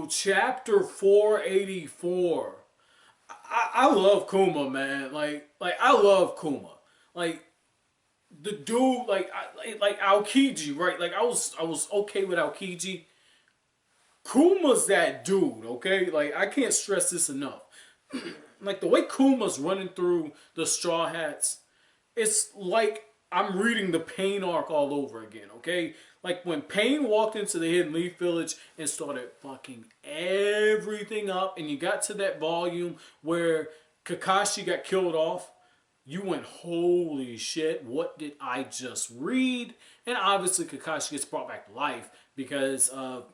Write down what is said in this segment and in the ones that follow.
chapter 484. I love Kuma, man. I love Kuma. Like the dude, like Aokiji, right? Like I was okay with Aokiji. Kuma's that dude, okay? Like I can't stress this enough. Like the way Kuma's running through the Straw Hats, it's like I'm reading the Pain arc all over again, okay? Like when Pain walked into the Hidden Leaf Village and started fucking everything up, and you got to that volume where Kakashi got killed off, you went, holy shit, what did I just read? And obviously Kakashi gets brought back to life because of,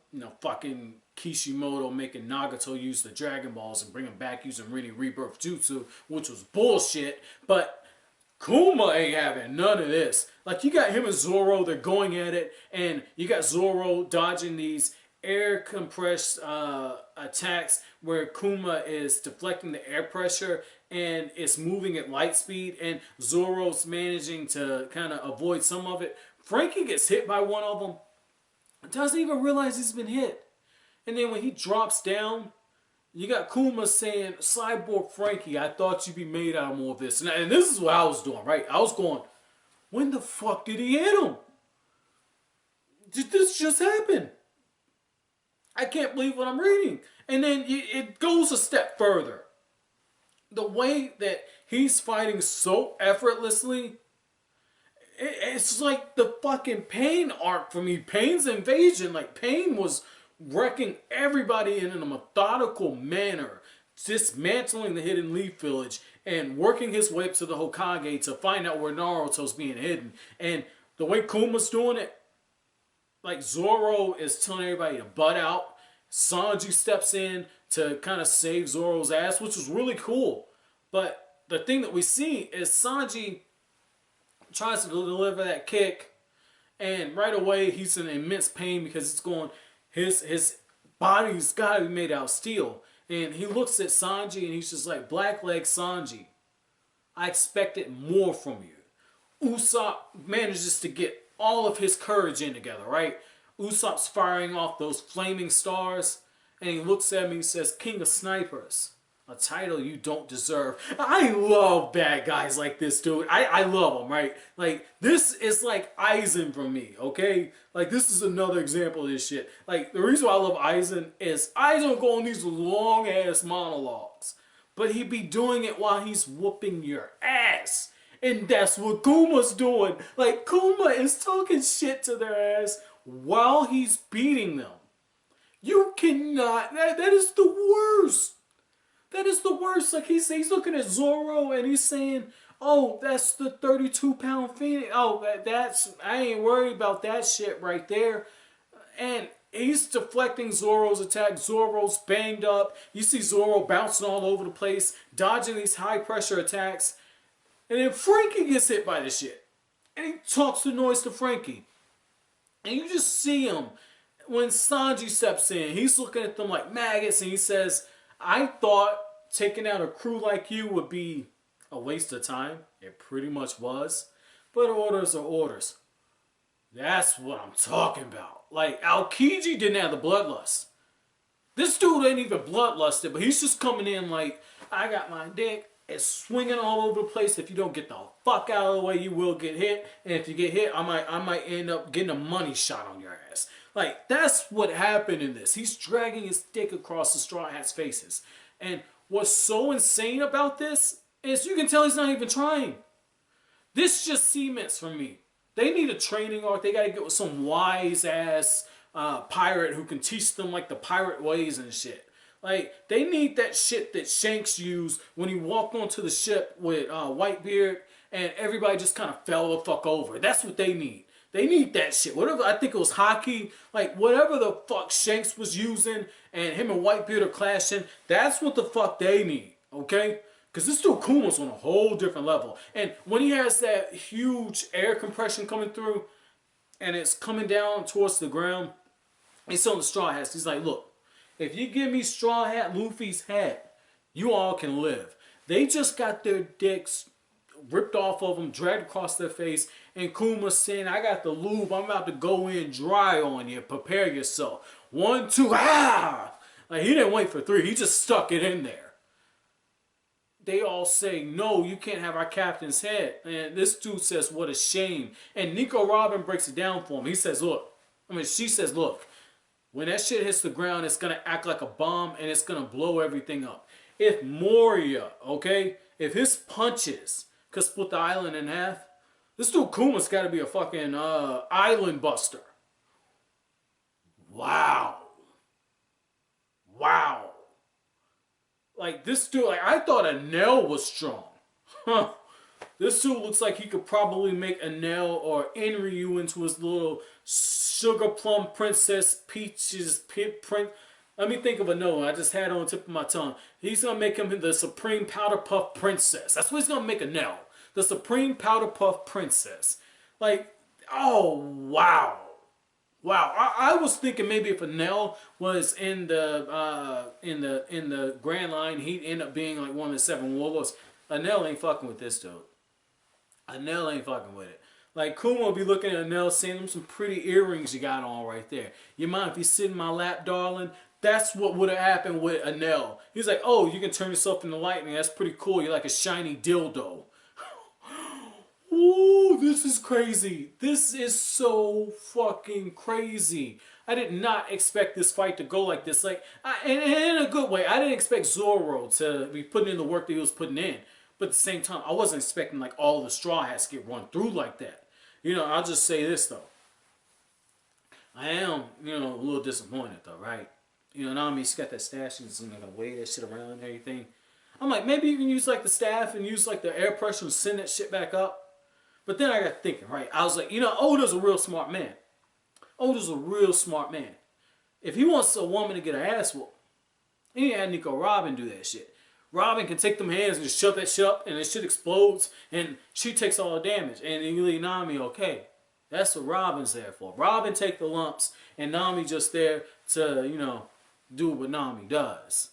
fucking Kishimoto making Nagato use the Dragon Balls and bring him back using Rebirth Jutsu, which was bullshit. But Kuma ain't having none of this. Like, you got him and Zoro, they're going at it, and you got Zoro dodging these air compressed attacks where Kuma is deflecting the air pressure and it's moving at light speed, and Zoro's managing to kind of avoid some of it. Frankie gets hit by one of them, doesn't even realize he's been hit. And then when he drops down, you got Kuma saying, Cyborg Frankie, I thought you'd be made out of more of this. And this is what I was doing, right? I was going, when the fuck did he hit him? Did this just happen? I can't believe what I'm reading. And then it goes a step further. The way that he's fighting so effortlessly, it's like the fucking Pain arc for me. Pain's invasion. Like, Pain was wrecking everybody in a methodical manner, dismantling the Hidden Leaf Village and working his way up to the Hokage to find out where Naruto's being hidden. And the way Kuma's doing it, like, Zoro is telling everybody to butt out. Sanji steps in to kind of save Zoro's ass, which was really cool. But the thing that we see is Sanji tries to deliver that kick, and right away he's in immense pain because it's going, his body's got to be made out of steel. And he looks at Sanji and he's just like, Blackleg Sanji, I expected more from you. Usopp manages to get all of his courage in together, right? Usopp's firing off those flaming stars, and he looks at me and he says, King of Snipers, a title you don't deserve. I love bad guys like this, dude. I love them, right? Like, this is like Aizen for me, okay? Like, this is another example of this shit. Like, the reason why I love Aizen is Aizen go on these long-ass monologues, but he be doing it while he's whooping your ass. And that's what Kuma's doing. Like, Kuma is talking shit to their ass while he's beating them. You cannot, that is the worst. That is the worst. Like, he's looking at Zoro and he's saying, oh, that's the 32-pound Phoenix. Oh, that's, I ain't worried about that shit right there. And he's deflecting Zoro's attack. Zoro's banged up. You see Zoro bouncing all over the place, dodging these high-pressure attacks. And then Frankie gets hit by this shit. And he talks the noise to Frankie. And you just see him when Sanji steps in. He's looking at them like maggots and he says, I thought taking out a crew like you would be a waste of time. It pretty much was. But orders are orders. That's what I'm talking about. Like, Aokiji didn't have the bloodlust. This dude ain't even bloodlusted, but he's just coming in like, I got my dick. It's swinging all over the place. If you don't get the fuck out of the way, you will get hit. And if you get hit, I might end up getting a money shot on your ass. Like, that's what happened in this. He's dragging his dick across the Straw Hats' faces. And what's so insane about this is you can tell he's not even trying. This just cements for me. They need a training arc. They got to get with some wise-ass pirate who can teach them, like, the pirate ways and shit. Like, they need that shit that Shanks used when he walked onto the ship with Whitebeard and everybody just kind of fell the fuck over. That's what they need. They need that shit. Whatever, I think it was hockey, like whatever the fuck Shanks was using and him and Whitebeard are clashing, that's what the fuck they need, okay? Because this dude Kuma's on a whole different level. And when he has that huge air compression coming through and it's coming down towards the ground, he's on the Straw Hats. He's like, look, if you give me Straw Hat Luffy's hat, you all can live. They just got their dicks ripped off of them, dragged across their face, and Kuma's saying, I got the lube, I'm about to go in dry on you, prepare yourself. 1, 2, ah! Like, he didn't wait for 3. He just stuck it in there. They all say, no, you can't have our captain's head. And this dude says, what a shame. And Nico Robin breaks it down for him. He says, look, she says, look, when that shit hits the ground, it's going to act like a bomb and it's going to blow everything up. If Moria, okay, if his punches could split the island in half, this dude Kuma's got to be a fucking island buster. Wow. Wow. Like, this dude, like, I thought Enel was strong. Huh. This dude looks like he could probably make Enel or Enryu into his little sugar plum princess peaches print. Let me think of Enel. I just had it on the tip of my tongue. He's going to make him the Supreme Powder Puff Princess. That's what he's going to make Enel. The Supreme Powder Puff Princess. Like, oh, wow. Wow, I was thinking maybe if Enel was in the Grand Line, he'd end up being like one of the 7 warlords. Enel ain't fucking with this dude. Enel ain't fucking with it. Like, Kuma will be looking at Enel, saying them some pretty earrings you got on right there. You mind if you sit in my lap, darling? That's what would have happened with Enel. He's like, oh, you can turn yourself into lightning. That's pretty cool. You're like a shiny dildo. Ooh, this is crazy. This is so fucking crazy. I did not expect this fight to go like this. Like, and in a good way. I didn't expect Zoro to be putting in the work that he was putting in. But at the same time, I wasn't expecting like all the Straw Hats to get run through like that. You know, I'll just say this though. I am, you know, a little disappointed though, right? You know, Nami, she's got that stash and she's gonna weigh that shit around and everything. I'm like, maybe you can use like the staff and use like the air pressure and send that shit back up. But then I got thinking, right? I was like, you know, Oda's a real smart man. Oda's a real smart man. If he wants a woman to get her ass whooped, he ain't had Nico Robin do that shit. Robin can take them hands and just shove that shit up and that shit explodes and she takes all the damage. And you leave Nami okay. That's what Robin's there for. Robin take the lumps and Nami just there to, you know, do what Nami does.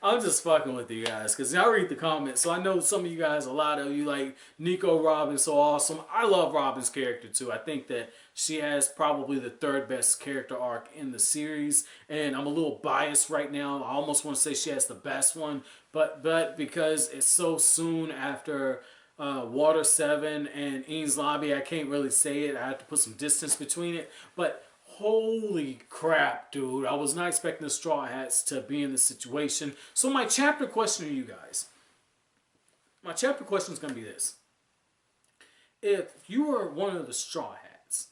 I'm just fucking with you guys because I read the comments, so I know some of you guys, a lot of you like Nico Robin so awesome. I love Robin's character too. I think that she has probably the 3rd best character arc in the series, and I'm a little biased right now. I almost want to say she has the best one, but because it's so soon after Water 7 and Eames Lobby, I can't really say it. I have to put some distance between it, but holy crap, dude. I was not expecting the Straw Hats to be in this situation. So my chapter question to you guys. My chapter question is going to be this. If you were one of the Straw Hats,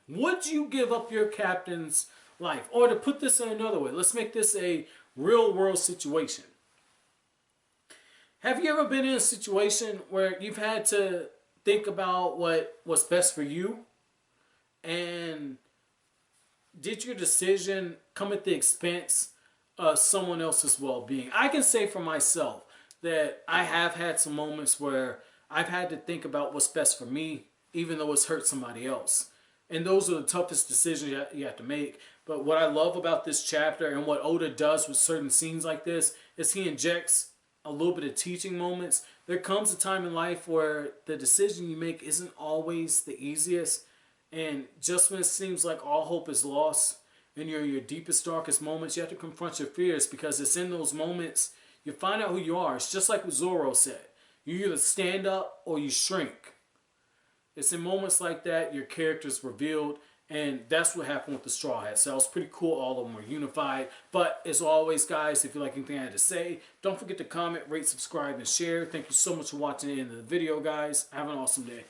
would you give up your captain's life? Or to put this in another way, let's make this a real world situation. Have you ever been in a situation where you've had to think about what's best for you? And did your decision come at the expense of someone else's well-being? I can say for myself that I have had some moments where I've had to think about what's best for me, even though it's hurt somebody else. And those are the toughest decisions you have to make. But what I love about this chapter and what Oda does with certain scenes like this is he injects a little bit of teaching moments. There comes a time in life where the decision you make isn't always the easiest. And just when it seems like all hope is lost, and you're in your deepest, darkest moments, you have to confront your fears because it's in those moments you find out who you are. It's just like what Zoro said. You either stand up or you shrink. It's in moments like that your character's revealed, and that's what happened with the Straw Hats. So it was pretty cool. All of them were unified. But as always, guys, if you like anything I had to say, don't forget to comment, rate, subscribe, and share. Thank you so much for watching the end of the video, guys. Have an awesome day.